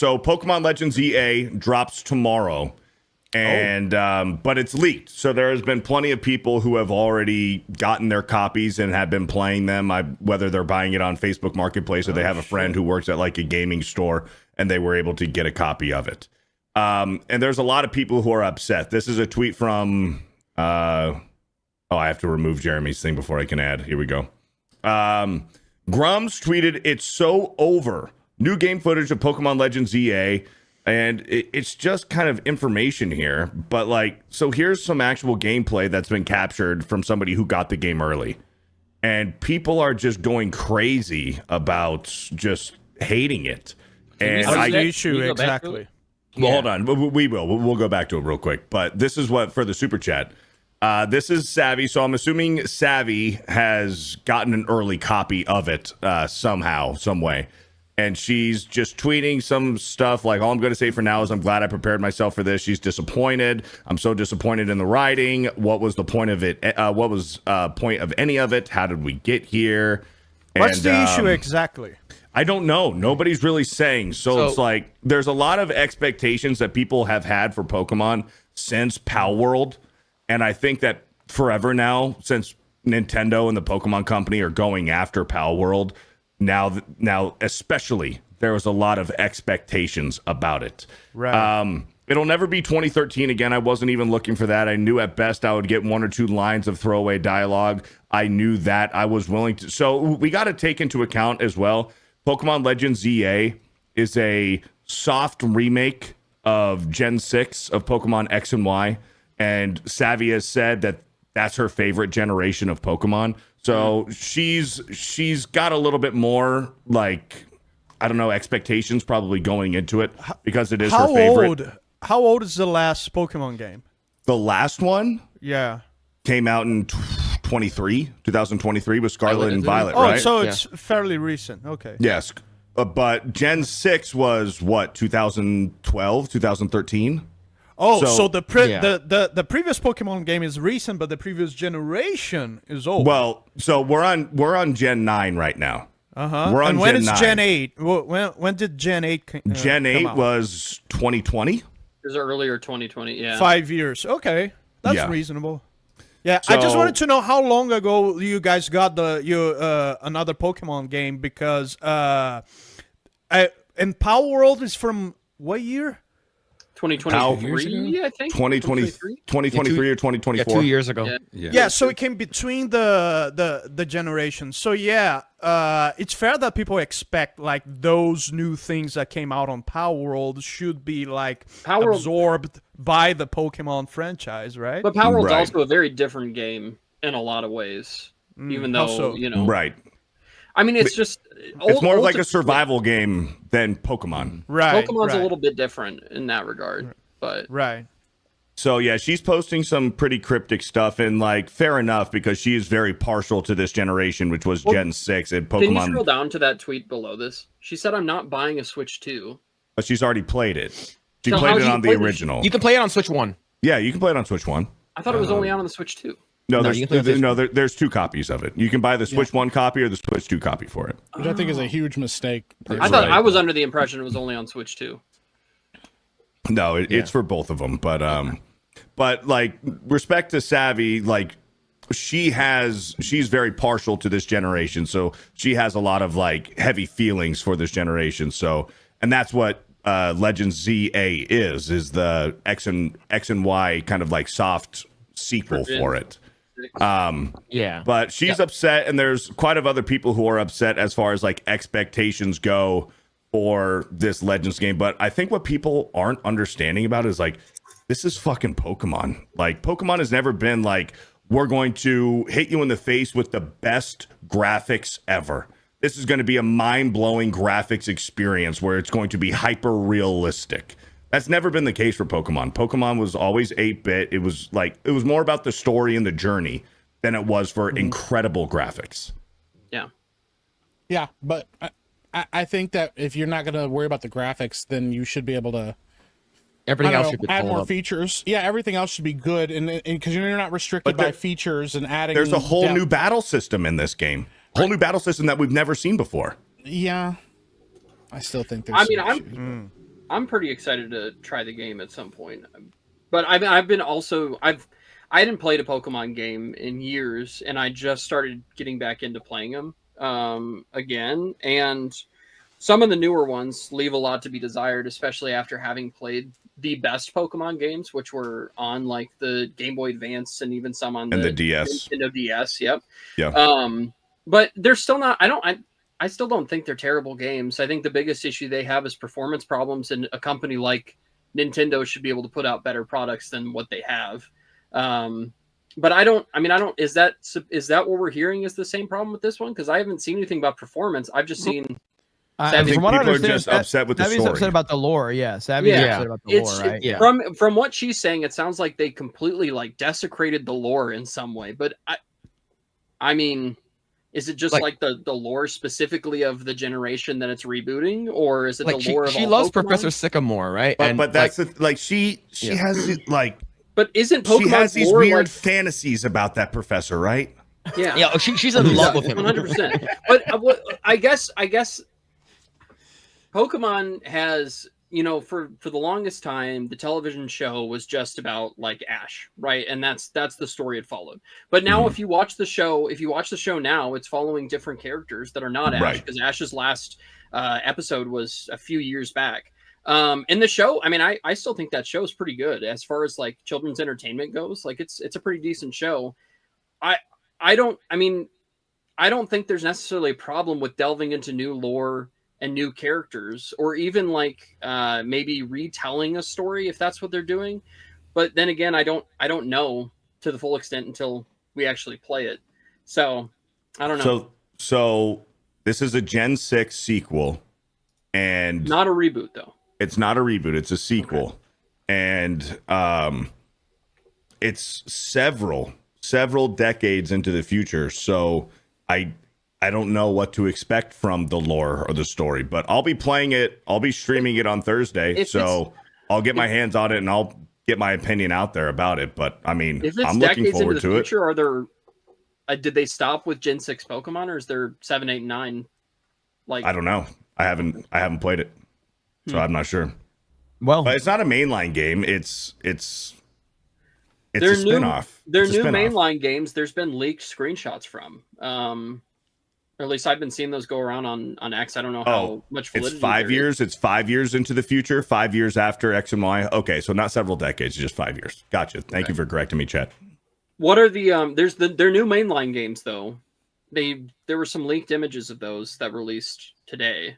So Pokemon Legends EA drops tomorrow. And but it's leaked, so there has been plenty of people who have already gotten their copies and have been playing them. Whether they're buying it on Facebook Marketplace or they have a friend who works at like a gaming store and they were able to get a copy of it. And there's a lot of people who are upset. This is a tweet from I have to remove Jeremy's thing before I can add. Here we go. Grums tweeted, "It's so over. New game footage of Pokemon Legends EA." And it's just kind of information here, but like, so here's some actual gameplay that's been captured from somebody who got the game early, and people are just going crazy about just hating it. And what's the issue exactly? Well, hold on, we'll go back to it real quick. But this is what for the super chat. This is Savvy, so I'm assuming Savvy has gotten an early copy of it somehow, some way. And she's just tweeting some stuff like, all I'm going to say for now is I'm glad I prepared myself for this. She's disappointed. I'm so disappointed in the writing. What was the point of it? What was point of any of it? How did we get here? What's the issue exactly? I don't know. Nobody's really saying. So it's like there's a lot of expectations that people have had for Pokemon since Palworld. And I think that forever now, since Nintendo and the Pokemon Company are going after Palworld, Now, especially, there was a lot of expectations about it. Right. It'll never be 2013 again. I wasn't even looking for that. I knew at best I would get 1 or 2 lines of throwaway dialogue. I knew that. I was willing to. So we got to take into account as well, Pokemon Legends EA is a soft remake of Gen 6 of Pokemon X and Y. And Savvy has said that that's her favorite generation of Pokemon. So she's got a little bit more, like, I don't know, expectations probably going into it because it is her favorite. How old is the last Pokemon game? The last one? Yeah. Came out in 2023 with Scarlet and Violet, right? Oh, so it's fairly recent. Okay. Yes. But Gen 6 was, what, 2012, 2013? Oh, so the previous Pokemon game is recent, but the previous generation is old. Well, so we're on Gen 9 right now. We're on and when Gen is 9. Gen 8? When did Gen 8 Gen 8 was 2020. It was earlier 2020, yeah. 5 years. Okay. That's reasonable. Yeah, So, I just wanted to know how long ago you guys got another Pokemon game, because and Palworld is from what year? 2023, I think. 2023 or 2024. Yeah, 2 years ago. Yeah, so it came between the generations. So it's fair that people expect like those new things that came out on Palworld should be like absorbed by the Pokemon franchise, right? But Palworld's also a very different game in a lot of ways, even though Right. I mean, it's just it's more of like a survival game than Pokemon. Right. Pokemon's a little bit different in that regard, but So yeah, she's posting some pretty cryptic stuff, and like fair enough because she is very partial to this generation, which was Gen 6 and Pokemon. Can you scroll down to that tweet below this? She said, "I'm not buying a Switch 2." But she's already played it. She played it on the original. You can play it on Switch 1. Yeah, you can play it on Switch 1. I thought it was only out on the Switch 2. No, there's 2 copies of it. You can buy the Switch 1 copy or the Switch 2 copy for it. Which I think is a huge mistake. I thought I was under the impression it was only on Switch 2. No, it's for both of them. But like, respect to Savvy, like she's very partial to this generation, so she has a lot of like heavy feelings for this generation. So, and that's what Legends ZA is the X and Y kind of like soft sequel for it. But she's upset, and there's quite a other people who are upset as far as like expectations go for this Legends game. But I think what people aren't understanding about is like, this is fucking Pokemon. Like, Pokemon has never been like, we're going to hit you in the face with the best graphics ever. This is going to be a mind-blowing graphics experience where it's going to be hyper realistic. That's never been the case for Pokemon. Pokemon was always 8-bit. It was more about the story and the journey than it was for incredible graphics. Yeah, but I think that if you're not going to worry about the graphics, then you should be able to add more features. Yeah, everything else should be good, and because you're not restricted by features and adding. There's a whole new battle system in this game. Whole new battle system that we've never seen before. Yeah, I still think there's. I'm pretty excited to try the game at some point. But I hadn't played a Pokemon game in years, and I just started getting back into playing them again. And some of the newer ones leave a lot to be desired, especially after having played the best Pokemon games, which were on like the Game Boy Advance and even some on the DS. Nintendo DS. Yep. Yeah. But they're still not. I still don't think they're terrible games. I think the biggest issue they have is performance problems, and a company like Nintendo should be able to put out better products than what they have. But I don't. Is that what we're hearing is the same problem with this one? Because I haven't seen anything about performance. I've just seen. I think people are just upset with the story. Savvy's upset about the lore. Yeah, Savvy's upset about the lore, right? Yeah. From what she's saying, it sounds like they completely like desecrated the lore in some way. But I mean, is it just like the lore specifically of the generation that it's rebooting, or is it like the lore of she all loves Pokemon? Professor Sycamore, right? But that's she has like. But isn't Pokemon she has these lore, weird like, fantasies about that professor, right? Yeah, yeah. She's in love with him, 100%. But I guess Pokemon has, for the longest time, the television show was just about like Ash, right? And that's the story it followed. But now, if you watch the show now, it's following different characters that are not Ash, because Ash's last episode was a few years back. In the show, I mean, I still think that show is pretty good as far as like children's entertainment goes. Like it's a pretty decent show. I don't think there's necessarily a problem with delving into new lore and new characters, or even like maybe retelling a story if that's what they're doing. But then again, I don't know to the full extent until we actually play it. So I don't know. So this is a Gen 6 sequel, and not a reboot though. It's not a reboot, it's a sequel. And it's several decades into the future. So I don't know what to expect from the lore or the story, but I'll be playing it. I'll be streaming it on Thursday. So I'll get my hands on it and I'll get my opinion out there about it. But I mean, I'm looking forward to it. Are there, did they stop with Gen 6 Pokemon, or is there 7, 8, 9? Like, I don't know. I haven't played it. So I'm not sure. Well, but it's not a mainline game. It's a spinoff. Their new spin-off. mainline games, there's been leaked screenshots from. Or at least I've been seeing those go around on X. I don't know how much validity. It's 5 years. It's 5 years into the future. 5 years after X and Y. Okay, so not several decades, just 5 years. Gotcha. Thank you for correcting me, Chet. What are the there's their new mainline games though? There were some leaked images of those that released today.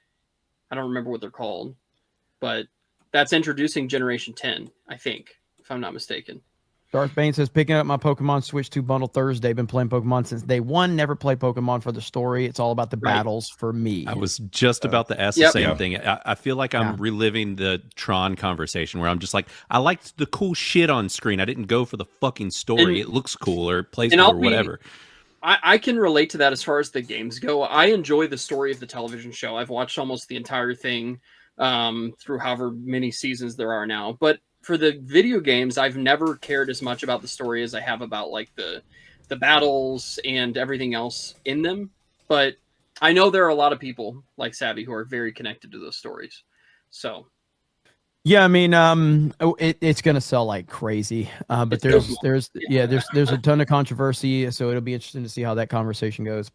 I don't remember what they're called, but that's introducing Generation 10, I think, if I'm not mistaken. Darth Bane says, picking up my Pokemon Switch 2 bundle Thursday. Been playing Pokemon since day one. Never played Pokemon for the story. It's all about the battles for me. I was just about to ask the same thing. I feel like I'm reliving the Tron conversation where I'm just like, I liked the cool shit on screen. I didn't go for the fucking story. It looks cool or plays cool or whatever. I can relate to that as far as the games go. I enjoy the story of the television show. I've watched almost the entire thing through however many seasons there are now. But for the video games, I've never cared as much about the story as I have about like the battles and everything else in them. But I know there are a lot of people like Savvy who are very connected to those stories. So yeah, I mean, it's gonna sell like crazy. But there's a ton of controversy, so it'll be interesting to see how that conversation goes.